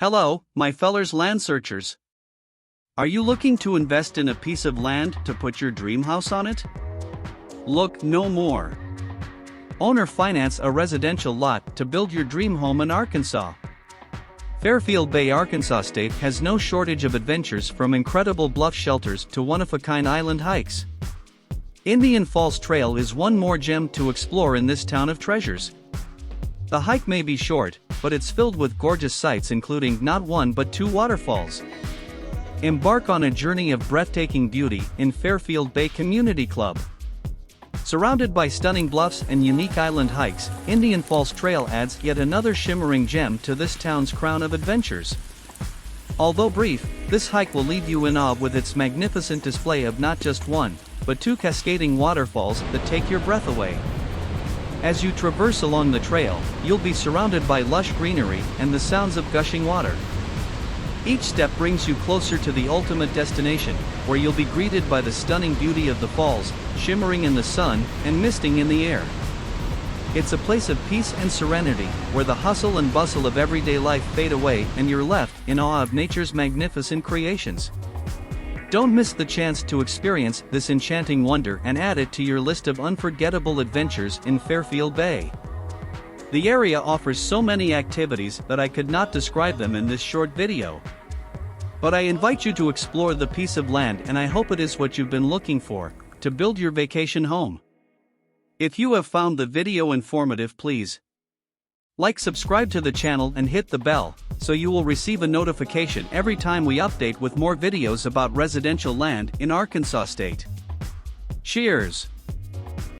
Hello, my fellers land searchers. Are you looking to invest in a piece of land to put your dream house on it? Look no more. Own or finance a residential lot to build your dream home in Arkansas. Fairfield Bay, Arkansas State has no shortage of adventures, from incredible bluff shelters to one-of-a-kind island hikes. Indian Falls Trail is one more gem to explore in this town of treasures. The hike may be short, but it's filled with gorgeous sights, including not one but two waterfalls. Embark on a journey of breathtaking beauty in Fairfield Bay Community Club. Surrounded by stunning bluffs and unique island hikes, Indian Falls Trail adds yet another shimmering gem to this town's crown of adventures. Although brief, this hike will leave you in awe with its magnificent display of not just one, but two cascading waterfalls that take your breath away. As you traverse along the trail, you'll be surrounded by lush greenery and the sounds of gushing water. Each step brings you closer to the ultimate destination, where you'll be greeted by the stunning beauty of the falls, shimmering in the sun and misting in the air. It's a place of peace and serenity, where the hustle and bustle of everyday life fade away and you're left in awe of nature's magnificent creations. Don't miss the chance to experience this enchanting wonder and add it to your list of unforgettable adventures in Fairfield Bay. The area offers so many activities that I could not describe them in this short video. But I invite you to explore the piece of land, and I hope it is what you've been looking for to build your vacation home. If you have found the video informative, please like, subscribe to the channel and hit the bell, so you will receive a notification every time we update with more videos about residential land in Arkansas State. Cheers!